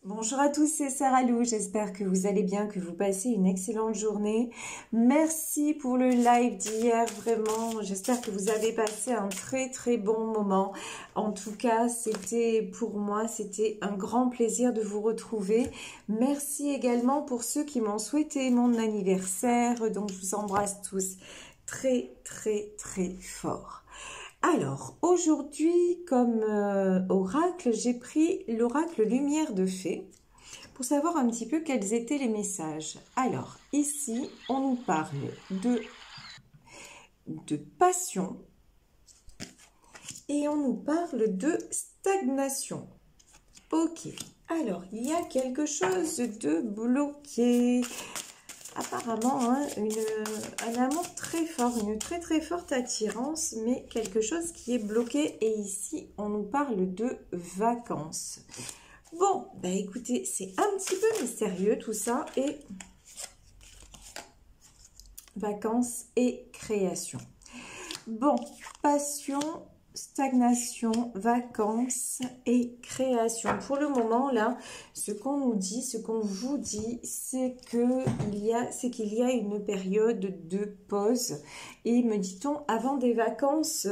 Bonjour à tous, c'est Sarah Lou, j'espère que vous allez bien, que vous passez une excellente journée. Merci pour le live d'hier, vraiment, j'espère que vous avez passé un très bon moment. En tout cas, pour moi, c'était un grand plaisir de vous retrouver. Merci également pour ceux qui m'ont souhaité mon anniversaire, donc je vous embrasse tous très fort. Alors, aujourd'hui, comme oracle, j'ai pris l'oracle Lumière de Fée pour savoir un petit peu quels étaient les messages. Alors, ici, on nous parle de passion et on nous parle de stagnation. Ok, alors, il y a quelque chose de bloqué. Apparemment, hein, un amour très fort, une très forte attirance, mais quelque chose qui est bloqué. Et ici, on nous parle de vacances. Bon, bah écoutez, c'est un petit peu mystérieux tout ça. Et vacances et création. Bon, passion, stagnation, vacances et création. Pour le moment, là, ce qu'on nous dit, ce qu'on vous dit, c'est qu'il y a une période de pause. Et me dit-on, avant des vacances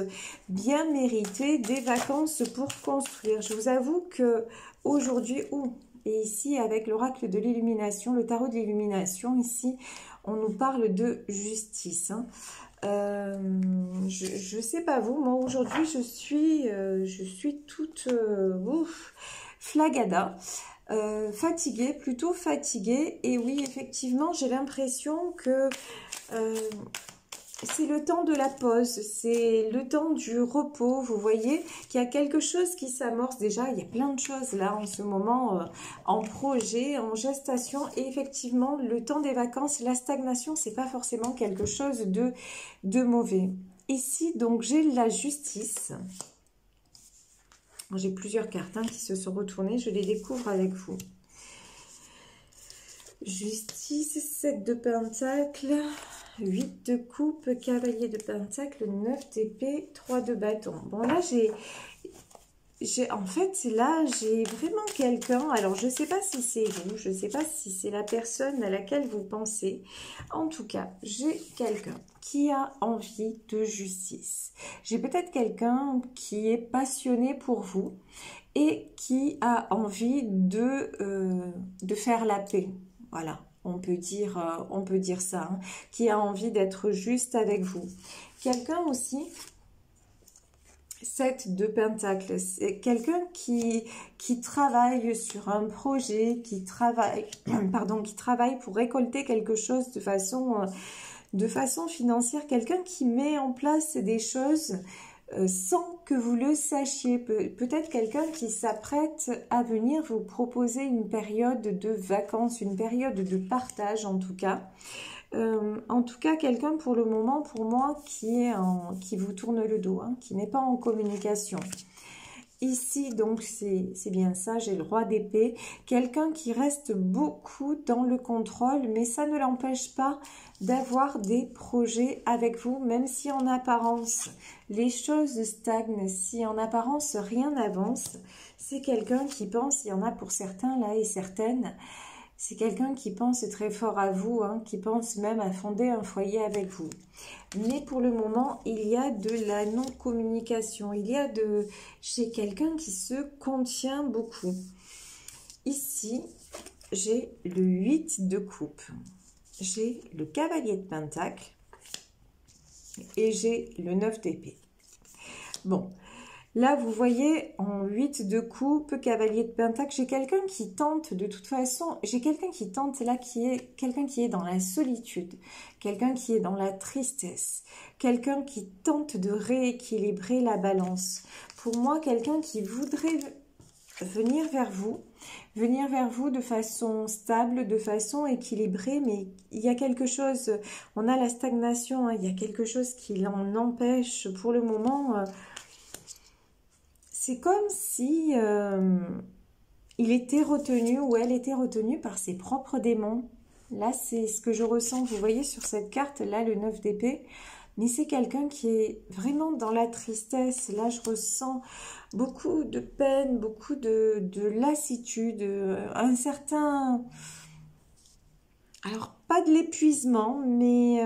bien méritées, des vacances pour construire. Je vous avoue que aujourd'hui, et ici, avec l'oracle de l'illumination, le tarot de l'illumination, ici, on nous parle de justice, hein. Je sais pas vous, moi aujourd'hui je suis toute flagada, fatiguée, plutôt fatiguée. Et oui, effectivement, j'ai l'impression que c'est le temps de la pause, c'est le temps du repos. Vous voyez qu'il y a quelque chose qui s'amorce déjà. Il y a plein de choses là en ce moment en projet, en gestation. Et effectivement, le temps des vacances, la stagnation, c'est pas forcément quelque chose de mauvais. Ici, donc, j'ai la justice. J'ai plusieurs cartes qui se sont retournées. Je les découvre avec vous. Justice, 7 de Pentacles, 8 de coupe, cavalier de Pentacle, 9 d'épée, 3 de bâton. Bon, là, en fait, là, j'ai vraiment quelqu'un. Alors, je ne sais pas si c'est vous, je ne sais pas si c'est la personne à laquelle vous pensez. En tout cas, j'ai quelqu'un qui a envie de justice. J'ai peut-être quelqu'un qui est passionné pour vous et qui a envie de faire la paix. Voilà, on peut dire ça, hein, qui a envie d'être juste avec vous. Quelqu'un aussi, 7 de Pentacle, c'est quelqu'un qui travaille sur un projet, qui travaille pour récolter quelque chose de façon financière, quelqu'un qui met en place des choses sans que vous le sachiez. Peut-être quelqu'un qui s'apprête à venir vous proposer une période de vacances, une période de partage en tout cas. Quelqu'un pour le moment, pour moi, qui vous tourne le dos, hein, qui n'est pas en communication. Ici, donc, c'est bien ça, j'ai le roi d'épée. Quelqu'un qui reste beaucoup dans le contrôle, mais ça ne l'empêche pas d'avoir des projets avec vous, même si en apparence, les choses stagnent, si en apparence, rien n'avance. C'est quelqu'un qui pense, il y en a pour certains là et certaines, c'est quelqu'un qui pense très fort à vous, hein, qui pense même à fonder un foyer avec vous. Mais pour le moment, il y a de la non-communication. J'ai quelqu'un qui se contient beaucoup. Ici, j'ai le 8 de coupe. J'ai le cavalier de pentacle. Et j'ai le 9 d'épée. Bon. Là, vous voyez, en 8 de coupe, cavalier de pentacle, j'ai quelqu'un qui tente, de toute façon, j'ai quelqu'un qui tente, là, quelqu'un qui est dans la solitude, quelqu'un qui est dans la tristesse, quelqu'un qui tente de rééquilibrer la balance. Pour moi, quelqu'un qui voudrait venir vers vous de façon stable, de façon équilibrée, mais il y a quelque chose, on a la stagnation, hein, il y a quelque chose qui l'en empêche pour le moment. C'est comme si il était retenu ou elle était retenue par ses propres démons. Là, c'est ce que je ressens. Vous voyez sur cette carte, là, le 9 d'épée. mais c'est quelqu'un qui est vraiment dans la tristesse. Là, je ressens beaucoup de peine, beaucoup de lassitude, un certain... Alors, pas de l'épuisement, mais...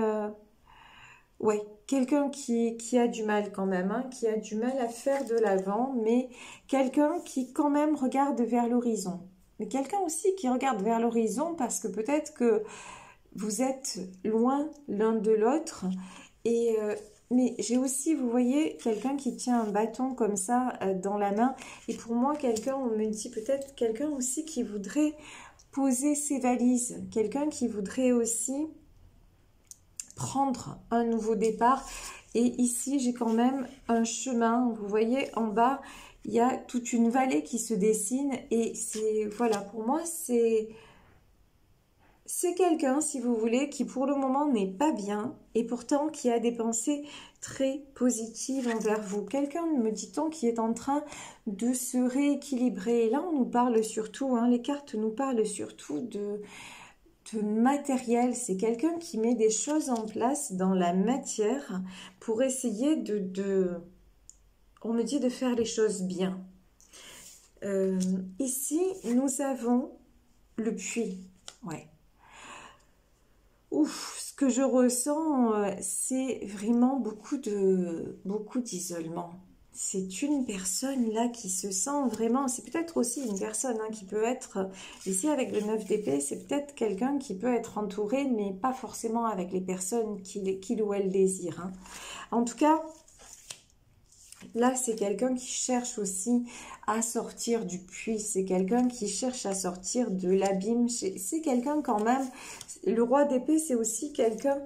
ouais, quelqu'un qui a du mal quand même, hein, qui a du mal à faire de l'avant, mais quelqu'un qui quand même regarde vers l'horizon. Mais quelqu'un aussi qui regarde vers l'horizon parce que peut-être que vous êtes loin l'un de l'autre. Et mais j'ai aussi, vous voyez, quelqu'un qui tient un bâton comme ça dans la main. Et pour moi, quelqu'un, on me dit peut-être quelqu'un aussi qui voudrait poser ses valises. Quelqu'un qui voudrait aussi prendre un nouveau départ. Et ici, j'ai quand même un chemin. Vous voyez, en bas, il y a toute une vallée qui se dessine. Et c'est, voilà, pour moi, c'est quelqu'un, si vous voulez, qui pour le moment n'est pas bien et pourtant qui a des pensées très positives envers vous. Quelqu'un, me dit-on, qui est en train de se rééquilibrer. Et là, on nous parle surtout, hein, les cartes nous parlent surtout de matériel. C'est quelqu'un qui met des choses en place dans la matière pour essayer on me dit de faire les choses bien. Ici, nous avons le puits. Ouais. Ouf, ce que je ressens, c'est vraiment beaucoup d'isolement. C'est une personne là qui se sent vraiment, c'est peut-être aussi une personne hein, qui peut être, ici avec le 9 d'épée, c'est peut-être quelqu'un qui peut être entouré, mais pas forcément avec les personnes qu'il ou elle désire. Hein. En tout cas, là c'est quelqu'un qui cherche aussi à sortir du puits, c'est quelqu'un qui cherche à sortir de l'abîme, c'est quelqu'un quand même, le roi d'épée c'est aussi quelqu'un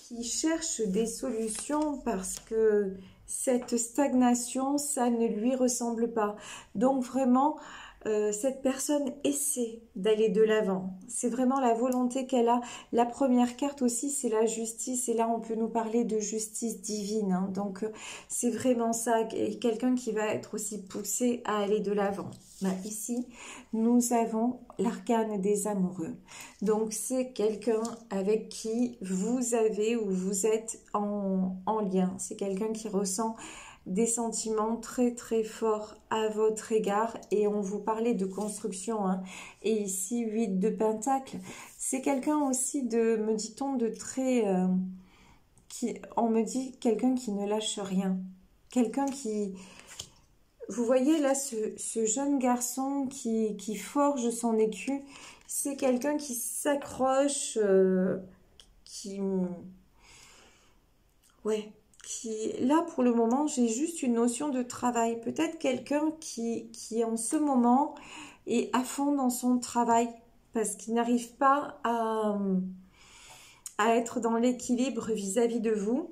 qui cherche des solutions parce que cette stagnation, ça ne lui ressemble pas. Donc vraiment, cette personne essaie d'aller de l'avant. C'est vraiment la volonté qu'elle a. La première carte aussi, c'est la justice. Et là, on peut nous parler de justice divine. Hein. Donc, c'est vraiment ça. Et quelqu'un qui va être aussi poussé à aller de l'avant. Ben, ici, nous avons l'arcane des amoureux. Donc, c'est quelqu'un avec qui vous avez ou vous êtes en lien. C'est quelqu'un qui ressent des sentiments très très forts à votre égard et on vous parlait de construction hein. Et ici 8 de Pentacle, c'est quelqu'un aussi de, me dit-on, de très on me dit quelqu'un qui ne lâche rien, quelqu'un qui, vous voyez là ce jeune garçon qui forge son écu, c'est quelqu'un qui s'accroche ouais, là pour le moment j'ai juste une notion de travail, peut-être quelqu'un qui en ce moment est à fond dans son travail parce qu'il n'arrive pas à être dans l'équilibre vis-à-vis de vous,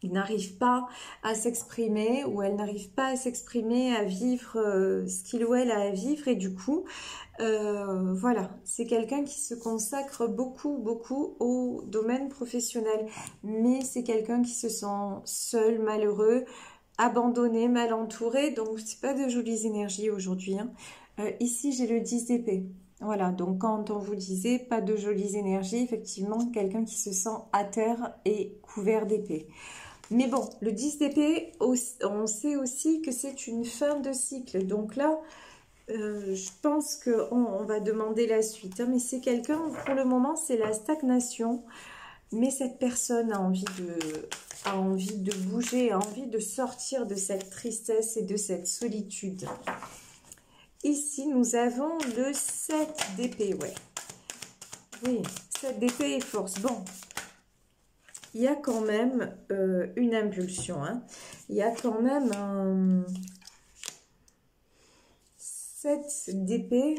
il n'arrive pas à s'exprimer ou elle n'arrive pas à s'exprimer, à vivre ce qu'il ou elle a à vivre et du coup voilà, c'est quelqu'un qui se consacre beaucoup au domaine professionnel, mais c'est quelqu'un qui se sent seul, malheureux, abandonné, mal entouré, donc c'est pas de jolies énergies aujourd'hui. Hein. Ici j'ai le 10 d'épée. Voilà, donc quand on vous disait pas de jolies énergies, effectivement quelqu'un qui se sent à terre et couvert d'épée. Mais bon, le 10 d'épée, on sait aussi que c'est une fin de cycle, donc là je pense qu'on va demander la suite, hein, mais c'est quelqu'un, pour le moment, c'est la stagnation, mais cette personne a envie de bouger, a envie de sortir de cette tristesse et de cette solitude. Ici, nous avons le 7 d'épée, ouais. Oui, 7 d'épée et force. Bon, il y a quand même une impulsion, hein. Il y a quand même un... 7 d'épée,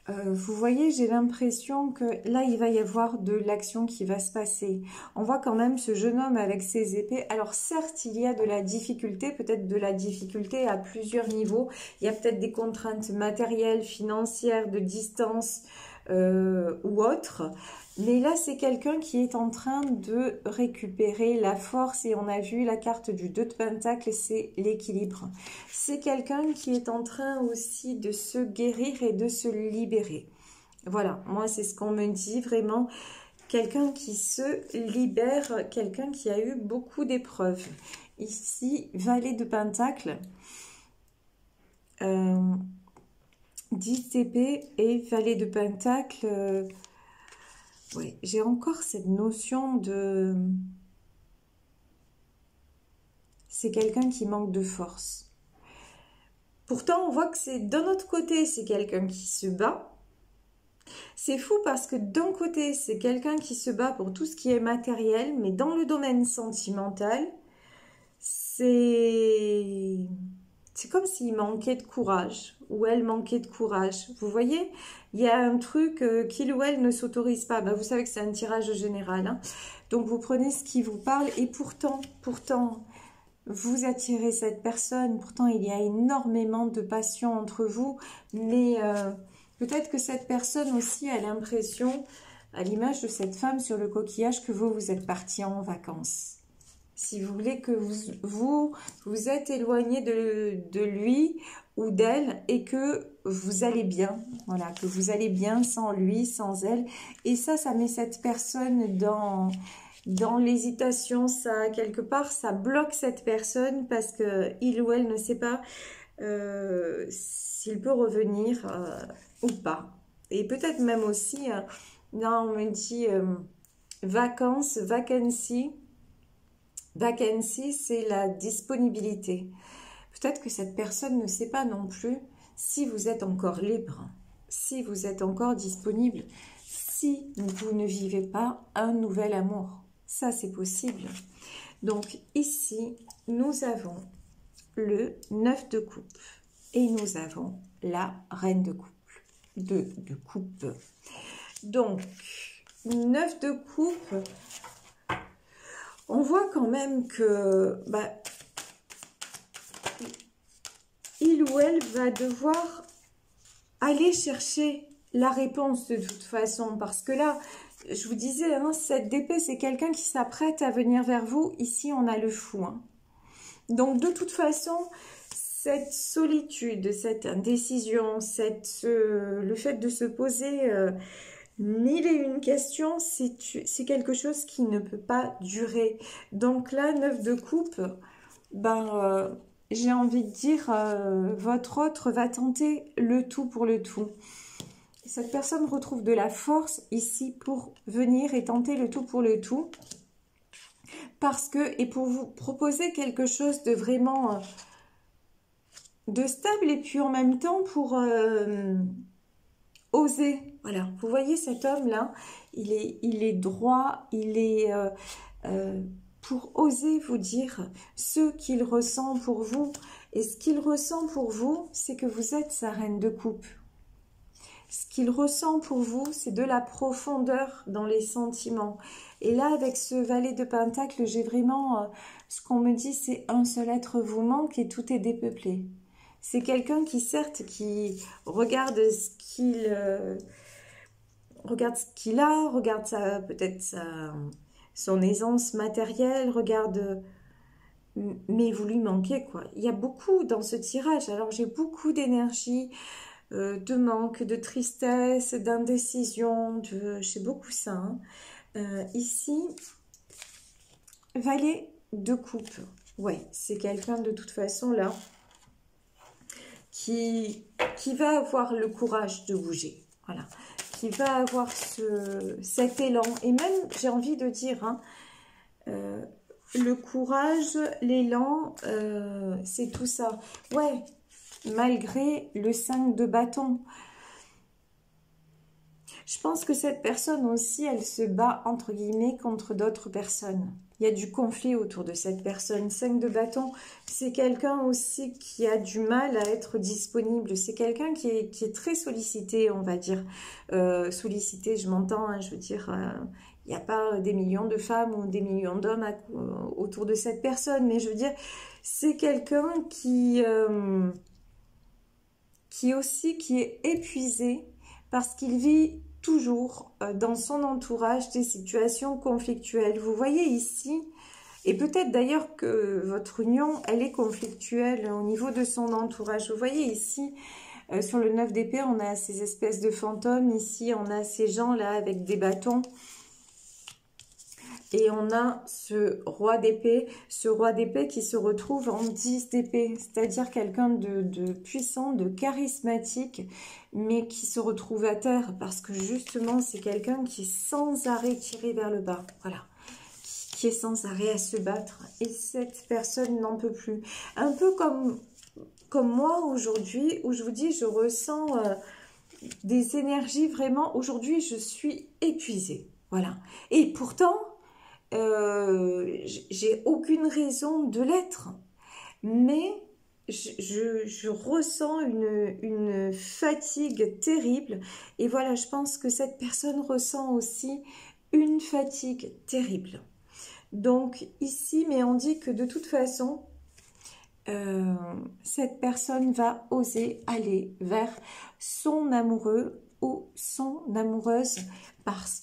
vous voyez, j'ai l'impression que là, il va y avoir de l'action qui va se passer. On voit quand même ce jeune homme avec ses épées. Alors certes, il y a de la difficulté, peut-être de la difficulté à plusieurs niveaux. Il y a peut-être des contraintes matérielles, financières, de distance ou autres. Mais là, c'est quelqu'un qui est en train de récupérer la force. Et on a vu la carte du 2 de Pentacle, c'est l'équilibre. C'est quelqu'un qui est en train aussi de se guérir et de se libérer. Voilà, moi, c'est ce qu'on me dit vraiment. quelqu'un qui se libère, quelqu'un qui a eu beaucoup d'épreuves. Ici, valet de Pentacle, 10 d'épée et valet de Pentacle. Oui, j'ai encore cette notion de... C'est quelqu'un qui manque de force. Pourtant, on voit que c'est d'un autre côté, c'est quelqu'un qui se bat. C'est fou parce que d'un côté, c'est quelqu'un qui se bat pour tout ce qui est matériel, mais dans le domaine sentimental, c'est comme s'il manquait de courage, ou elle manquait de courage. Vous voyez, il y a un truc qu'il ou elle ne s'autorise pas. Ben, vous savez que c'est un tirage général, hein. Donc vous prenez ce qui vous parle, et pourtant, vous attirez cette personne. Pourtant, il y a énormément de passion entre vous, mais peut-être que cette personne aussi a l'impression, à l'image de cette femme sur le coquillage, que vous êtes parti en vacances. Si vous voulez que vous êtes éloigné de lui ou d'elle et que vous allez bien, voilà, que vous allez bien sans lui, sans elle. Et ça met cette personne dans l'hésitation. Ça, quelque part, ça bloque cette personne parce que il ou elle ne sait pas s'il peut revenir ou pas. Et peut-être même aussi, là on me dit vacances, vacancy. Vacancy, c'est la disponibilité. Peut-être que cette personne ne sait pas non plus si vous êtes encore libre, si vous êtes encore disponible, si vous ne vivez pas un nouvel amour. Ça, c'est possible. Donc ici, nous avons le 9 de coupe et nous avons la reine de coupe. De coupe. Donc, 9 de coupe... On voit quand même que il ou elle va devoir aller chercher la réponse de toute façon. Parce que là, je vous disais, hein, cette d'épée, c'est quelqu'un qui s'apprête à venir vers vous. Ici, on a le fou. Hein. Donc, de toute façon, cette solitude, cette indécision, le fait de se poser... 1001 questions, c'est quelque chose qui ne peut pas durer. Donc là, 9 de coupe, j'ai envie de dire, votre autre va tenter le tout pour le tout. Cette personne retrouve de la force ici pour venir et tenter le tout pour le tout. Et pour vous proposer quelque chose de vraiment de stable et puis en même temps pour... oser, voilà, vous voyez cet homme-là, il est droit, il est pour oser vous dire ce qu'il ressent pour vous. Et ce qu'il ressent pour vous, c'est que vous êtes sa reine de coupe. Ce qu'il ressent pour vous, c'est de la profondeur dans les sentiments. Et là, avec ce valet de Pentacle, j'ai vraiment, ce qu'on me dit, c'est un seul être vous manque et tout est dépeuplé. C'est quelqu'un qui, certes, qui regarde ce qu'il a, regarde peut-être son aisance matérielle, regarde... Mais vous lui manquez, quoi. Il y a beaucoup dans ce tirage. Alors, j'ai beaucoup d'énergie, de manque, de tristesse, d'indécision, j'ai beaucoup ça. Hein. Ici, valet de coupe. Ouais, c'est quelqu'un de toute façon, là, qui va avoir le courage de bouger, voilà, qui va avoir cet élan, et même, j'ai envie de dire, hein, le courage, l'élan, c'est tout ça, ouais, malgré le 5 de bâton. Je pense que cette personne aussi, elle se bat, entre guillemets, contre d'autres personnes. Il y a du conflit autour de cette personne. 5 de bâton, c'est quelqu'un aussi qui a du mal à être disponible. C'est quelqu'un qui est très sollicité, on va dire. Sollicité, je m'entends, hein, je veux dire, il n'y a pas des millions de femmes ou des millions d'hommes autour de cette personne. Mais je veux dire, c'est quelqu'un qui est épuisé parce qu'il vit toujours dans son entourage des situations conflictuelles. Vous voyez ici, et peut-être d'ailleurs que votre union, elle est conflictuelle au niveau de son entourage. Vous voyez ici, sur le 9 d'épée, on a ces espèces de fantômes. Ici, on a ces gens-là avec des bâtons. Et on a ce roi d'épée qui se retrouve en 10 d'épée, c'est-à-dire quelqu'un de puissant, de charismatique, mais qui se retrouve à terre parce que justement c'est quelqu'un qui est sans arrêt tiré vers le bas, voilà, qui est sans arrêt à se battre. Et cette personne n'en peut plus. Un peu comme moi aujourd'hui, où je vous dis, je ressens des énergies vraiment, aujourd'hui je suis épuisée, voilà. Et pourtant, j'ai aucune raison de l'être, mais je ressens une fatigue terrible. Et voilà, je pense que cette personne ressent aussi une fatigue terrible. Donc ici, mais on dit que de toute façon, cette personne va oser aller vers son amoureux ou son amoureuse parce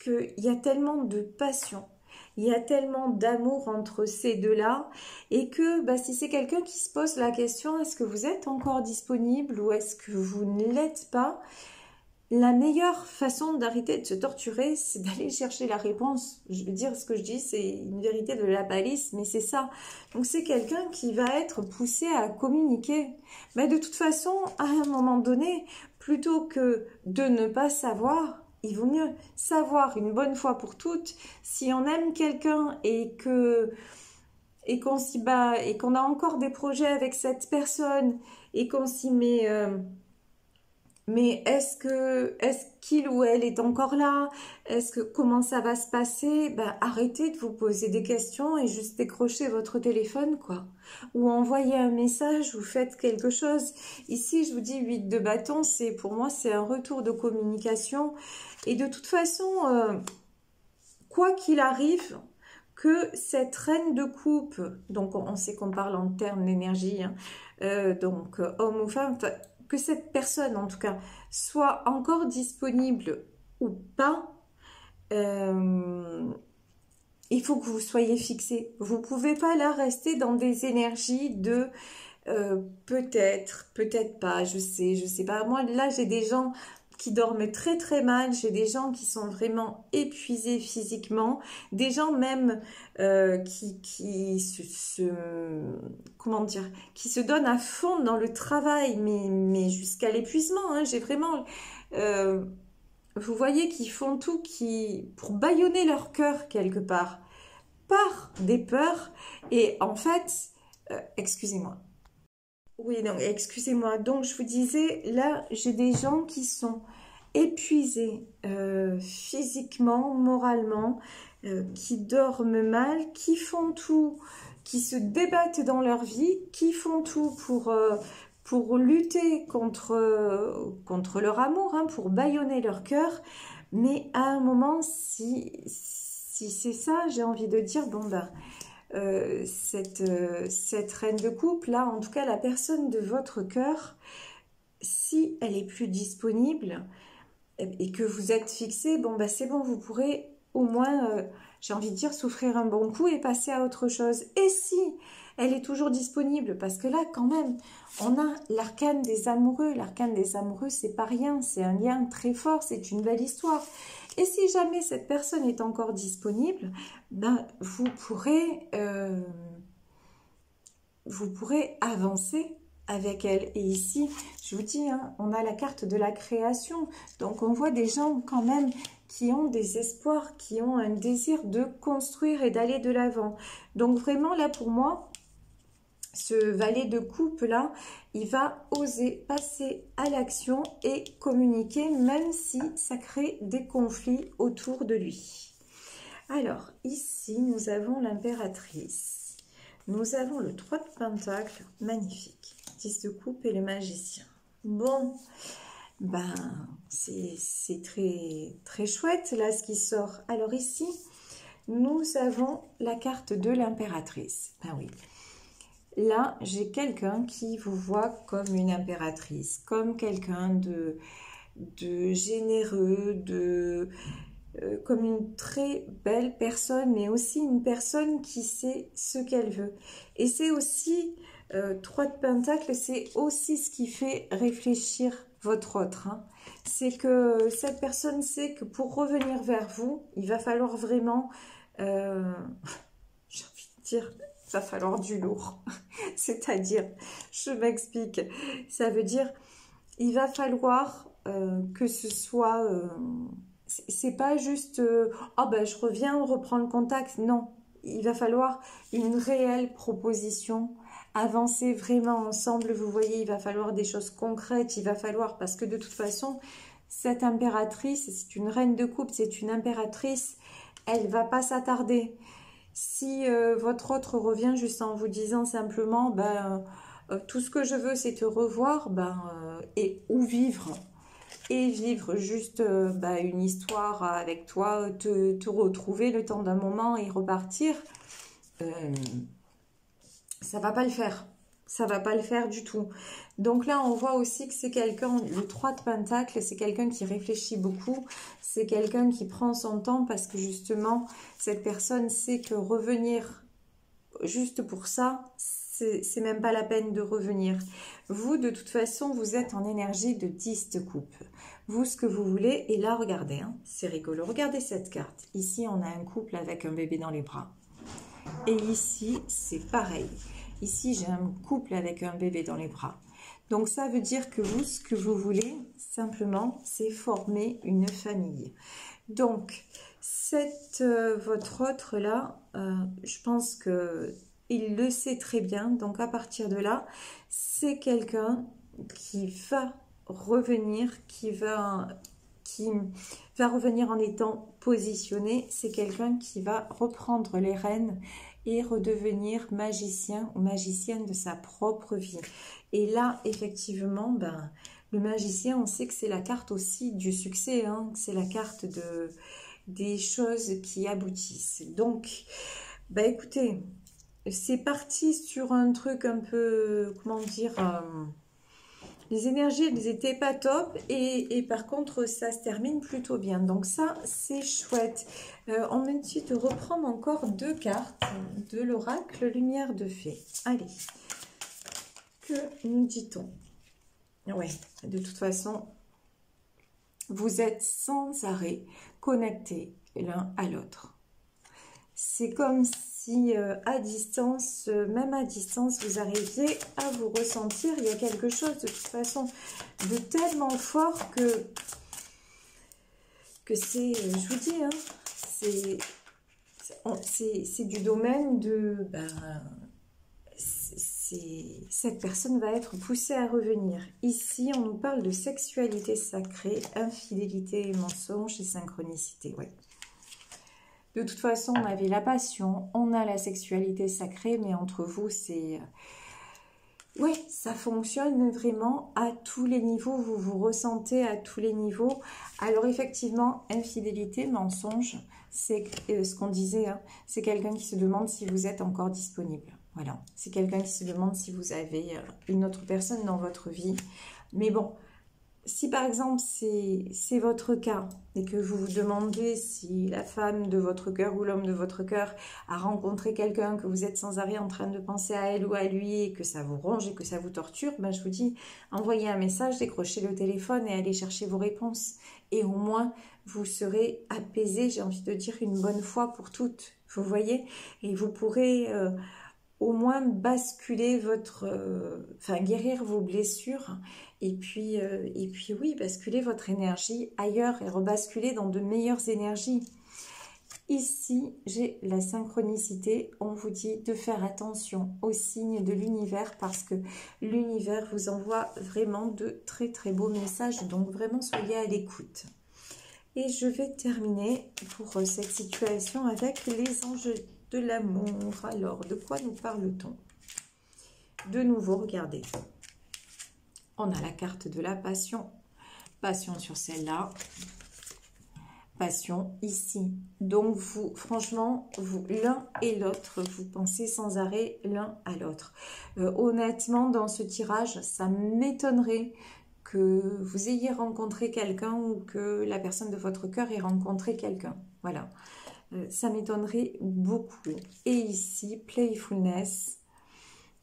qu'il y a tellement de passion, il y a tellement d'amour entre ces deux-là, et que bah, si c'est quelqu'un qui se pose la question, est-ce que vous êtes encore disponible ou est-ce que vous ne l'êtes pas, la meilleure façon d'arrêter de se torturer, c'est d'aller chercher la réponse. Je veux dire, ce que je dis, c'est une vérité de la palisse, mais c'est ça. Donc c'est quelqu'un qui va être poussé à communiquer. Mais de toute façon, à un moment donné, plutôt que de ne pas savoir, il vaut mieux savoir une bonne fois pour toutes. Si on aime quelqu'un et qu'on s'y bat et qu'on a encore des projets avec cette personne et qu'on s'y met... mais est-ce qu'il ou elle est encore là? Comment ça va se passer? Ben, arrêtez de vous poser des questions et juste décrochez votre téléphone, quoi. Ou envoyez un message, ou faites quelque chose. Ici, je vous dis 8 de bâton, pour moi, c'est un retour de communication. Et de toute façon, quoi qu'il arrive, que cette reine de coupe, donc on sait qu'on parle en termes d'énergie, hein, donc homme ou femme, que cette personne, en tout cas, soit encore disponible ou pas, il faut que vous soyez fixé. Vous ne pouvez pas là rester dans des énergies de peut-être, peut-être pas, je sais pas. Moi, là, j'ai des gens qui dorment très très mal, j'ai des gens qui sont vraiment épuisés physiquement, des gens même comment dire, qui se donnent à fond dans le travail, mais jusqu'à l'épuisement, hein. J'ai vraiment, vous voyez, qu'ils font tout pour bâillonner leur cœur quelque part, par des peurs, et en fait, excusez-moi. Oui, donc excusez-moi. Donc je vous disais, là, j'ai des gens qui sont épuisés physiquement, moralement, qui dorment mal, qui font tout, qui se débattent dans leur vie, qui font tout pour lutter contre leur amour, hein, pour bâillonner leur cœur. Mais à un moment, si c'est ça, j'ai envie de dire, bon ben... cette reine de coupe, là, en tout cas, la personne de votre cœur, si elle est plus disponible et que vous êtes fixé, bon, bah, c'est bon, vous pourrez au moins, j'ai envie de dire, souffrir un bon coup et passer à autre chose. Et si elle est toujours disponible, parce que là, quand même, on a l'arcane des amoureux. L'arcane des amoureux, c'est pas rien, c'est un lien très fort, c'est une belle histoire. Et si jamais cette personne est encore disponible, ben, vous pourrez avancer avec elle. Et ici, je vous dis, hein, on a la carte de la création. Donc, on voit des gens quand même qui ont des espoirs, qui ont un désir de construire et d'aller de l'avant. Donc, vraiment, là, pour moi, ce valet de coupe là, il va oser passer à l'action et communiquer, même si ça crée des conflits autour de lui. Alors, ici, nous avons l'impératrice. Nous avons le 3 de Pentacle, magnifique. 10 de coupe et le magicien. Bon, ben, c'est très, très chouette là ce qui sort. Alors ici, nous avons la carte de l'impératrice. Ben oui. Là, j'ai quelqu'un qui vous voit comme une impératrice, comme quelqu'un de généreux, comme une très belle personne, mais aussi une personne qui sait ce qu'elle veut. Et c'est aussi 3 de Pentacles, c'est aussi ce qui fait réfléchir votre autre. Hein. C'est que cette personne sait que pour revenir vers vous, il va falloir vraiment, j'ai envie de dire, il va falloir du lourd. C'est-à-dire, je m'explique, ça veut dire, il va falloir que ce soit, c'est pas juste, oh ben je reviens, on reprend le contact, non. Il va falloir une réelle proposition, avancer vraiment ensemble, vous voyez, il va falloir des choses concrètes, il va falloir, parce que de toute façon, cette impératrice, c'est une reine de coupe, c'est une impératrice, elle va pas s'attarder. Si votre autre revient juste en vous disant simplement, ben, tout ce que je veux c'est te revoir, ben, ou vivre, et vivre juste ben, une histoire avec toi, te retrouver le temps d'un moment et repartir, ça va pas le faire. Ça va pas le faire du tout. Donc là, on voit aussi que c'est quelqu'un, le 3 de Pentacle, c'est quelqu'un qui réfléchit beaucoup. C'est quelqu'un qui prend son temps parce que justement, cette personne sait que revenir juste pour ça, c'est même pas la peine de revenir. Vous, de toute façon, vous êtes en énergie de 10 de coupe. Vous, ce que vous voulez, et là, regardez, hein, c'est rigolo. Regardez cette carte. Ici, on a un couple avec un bébé dans les bras. Et ici, c'est pareil. Ici, j'ai un couple avec un bébé dans les bras. Donc, ça veut dire que vous, ce que vous voulez, simplement, c'est former une famille. Donc, votre autre là, je pense que il le sait très bien. Donc, à partir de là, c'est quelqu'un qui va revenir, qui va revenir en étant positionné. C'est quelqu'un qui va reprendre les rênes et redevenir magicien ou magicienne de sa propre vie. Et là, effectivement, ben, le magicien, on sait que c'est la carte aussi du succès, hein, c'est la carte des choses qui aboutissent. Donc, ben, écoutez, c'est parti sur un truc un peu, comment dire, les énergies, elles n'étaient pas top et par contre, ça se termine plutôt bien. Donc ça, c'est chouette. On va ensuite reprendre encore 2 cartes de l'oracle Lumière de Fée. Allez, que nous dit-on? Oui, de toute façon, vous êtes sans arrêt connectés l'un à l'autre. C'est comme si à distance, même à distance, vous arriviez à vous ressentir. Il y a quelque chose de toute façon de tellement fort que c'est, je vous dis, hein, c'est du domaine de... Ben, cette personne va être poussée à revenir. Ici, on nous parle de sexualité sacrée, infidélité, mensonge et synchronicité. Ouais. De toute façon, on avait la passion, on a la sexualité sacrée, mais entre vous, c'est... Oui, ça fonctionne vraiment à tous les niveaux, vous vous ressentez à tous les niveaux. Alors effectivement, infidélité, mensonge, c'est ce qu'on disait, hein, c'est quelqu'un qui se demande si vous êtes encore disponible. Voilà, c'est quelqu'un qui se demande si vous avez une autre personne dans votre vie. Mais bon, si par exemple c'est votre cas et que vous vous demandez si la femme de votre cœur ou l'homme de votre cœur a rencontré quelqu'un, que vous êtes sans arrêt en train de penser à elle ou à lui et que ça vous ronge et que ça vous torture, ben je vous dis, envoyez un message, décrochez le téléphone et allez chercher vos réponses. Et au moins, vous serez apaisé, j'ai envie de dire, une bonne fois pour toutes. Vous voyez? Et vous pourrez... au moins basculer votre, guérir vos blessures et puis oui, basculer votre énergie ailleurs et rebasculer dans de meilleures énergies. Ici, j'ai la synchronicité. On vous dit de faire attention aux signes de l'univers parce que l'univers vous envoie vraiment de très très beaux messages. Donc vraiment, soyez à l'écoute. Et je vais terminer pour cette situation avec les enjeux de l'amour. Alors, de quoi nous parle-t-on? De nouveau, regardez. On a la carte de la passion. Passion sur celle-là. Passion ici. Donc, vous, franchement, vous, l'un et l'autre, vous pensez sans arrêt l'un à l'autre. Honnêtement, dans ce tirage, ça m'étonnerait que vous ayez rencontré quelqu'un ou que la personne de votre cœur ait rencontré quelqu'un. Voilà. Ça m'étonnerait beaucoup. Et ici, playfulness.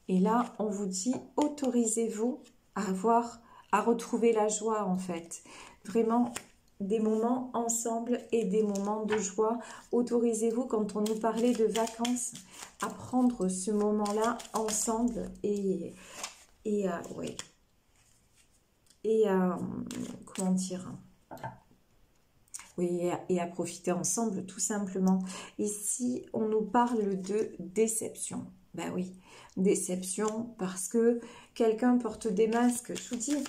Et là, on vous dit, autorisez-vous à retrouver la joie en fait. Vraiment, des moments ensemble et des moments de joie. Autorisez-vous, quand on nous parlait de vacances, à prendre ce moment-là ensemble et ouais. Et comment dire, oui, et à profiter ensemble tout simplement. Ici, on nous parle de déception. Ben oui, déception parce que quelqu'un porte des masques. Je vous dis,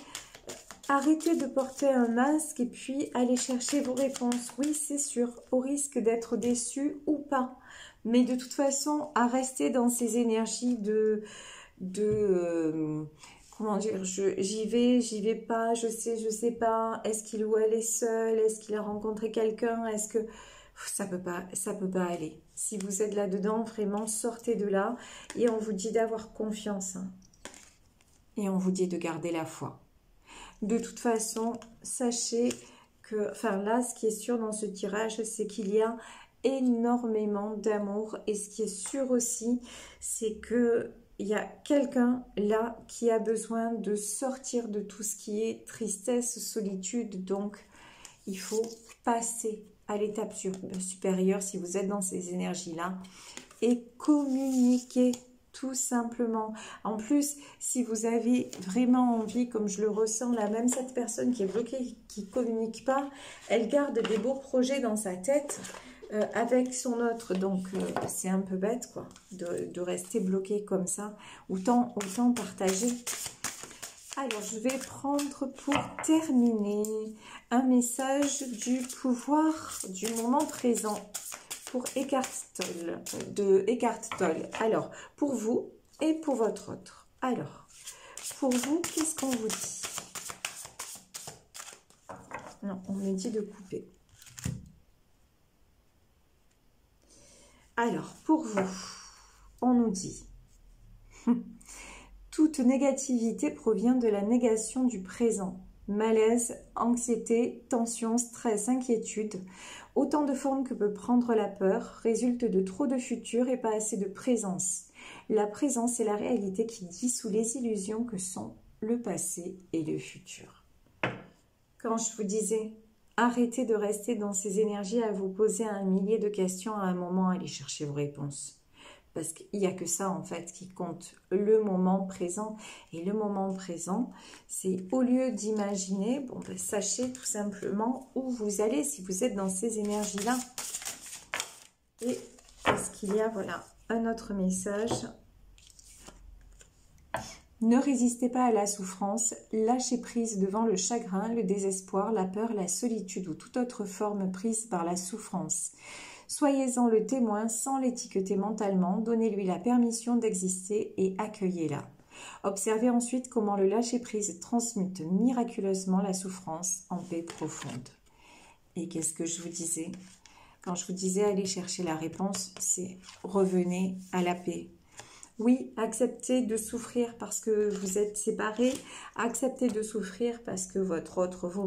arrêtez de porter un masque et puis allez chercher vos réponses. Oui, c'est sûr, au risque d'être déçu ou pas. Mais de toute façon, à rester dans ces énergies comment dire, j'y vais pas, je sais pas, est-ce qu'il ou elle est seul, est-ce qu'il a rencontré quelqu'un, est-ce que... ça peut pas aller. Si vous êtes là-dedans, vraiment, sortez de là. Et on vous dit d'avoir confiance. Hein. Et on vous dit de garder la foi. De toute façon, sachez que, enfin là, ce qui est sûr dans ce tirage, c'est qu'il y a énormément d'amour. Et ce qui est sûr aussi, c'est que il y a quelqu'un là qui a besoin de sortir de tout ce qui est tristesse, solitude. Donc, il faut passer à l'étape supérieure si vous êtes dans ces énergies-là et communiquer tout simplement. En plus, si vous avez vraiment envie, comme je le ressens là, même cette personne qui est bloquée, qui ne communique pas, elle garde des beaux projets dans sa tête avec son autre. Donc, c'est un peu bête quoi, de rester bloqué comme ça. Autant partager. Alors, je vais prendre pour terminer un message du pouvoir du moment présent pour Eckhart Tolle, de Eckhart Tolle. Alors, pour vous et pour votre autre. Alors, pour vous, qu'est-ce qu'on vous dit? Non, on me dit de couper. Alors, pour vous, on nous dit... Toute négativité provient de la négation du présent. Malaise, anxiété, tension, stress, inquiétude, autant de formes que peut prendre la peur, résultent de trop de futur et pas assez de présence. La présence est la réalité qui dissout les illusions que sont le passé et le futur. Quand je vous disais, arrêtez de rester dans ces énergies à vous poser un millier de questions à un moment, allez chercher vos réponses. Parce qu'il n'y a que ça en fait qui compte, le moment présent. Et le moment présent, c'est au lieu d'imaginer, bon, ben, sachez tout simplement où vous allez si vous êtes dans ces énergies-là. Et est-ce qu'il y a, voilà, un autre message? Ne résistez pas à la souffrance, lâchez prise devant le chagrin, le désespoir, la peur, la solitude ou toute autre forme prise par la souffrance. Soyez-en le témoin sans l'étiqueter mentalement, donnez-lui la permission d'exister et accueillez-la. Observez ensuite comment le lâcher-prise transmute miraculeusement la souffrance en paix profonde. Et qu'est-ce que je vous disais? Quand je vous disais aller chercher la réponse, c'est revenez à la paix. Oui, acceptez de souffrir parce que vous êtes séparés. Acceptez de souffrir parce que votre autre vous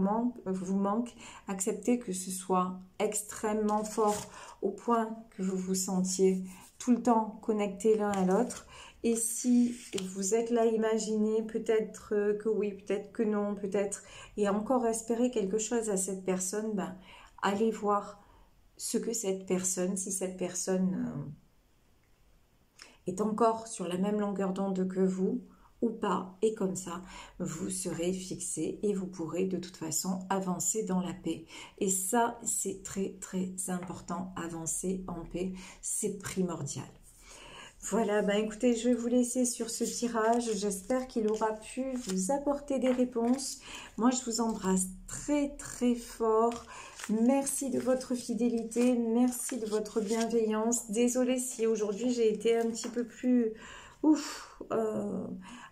manque. Acceptez que ce soit extrêmement fort au point que vous vous sentiez tout le temps connectés l'un à l'autre. Et si vous êtes là, imaginez peut-être que oui, peut-être que non, peut-être, et encore espérer quelque chose à cette personne, ben, allez voir ce que cette personne, si cette personne... est encore sur la même longueur d'onde que vous ou pas, et comme ça vous serez fixé et vous pourrez de toute façon avancer dans la paix. Et ça, c'est très très important, avancer en paix, c'est primordial. Voilà, ben écoutez, je vais vous laisser sur ce tirage. J'espère qu'il aura pu vous apporter des réponses. Moi, je vous embrasse très très fort. Merci de votre fidélité, merci de votre bienveillance. Désolée si aujourd'hui j'ai été un petit peu plus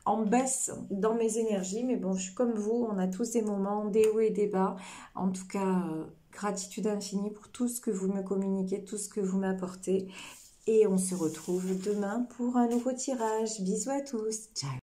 en baisse dans mes énergies. Mais bon, je suis comme vous, on a tous des moments, des hauts et des bas. En tout cas, gratitude infinie pour tout ce que vous me communiquez, tout ce que vous m'apportez. Et on se retrouve demain pour un nouveau tirage. Bisous à tous. Ciao.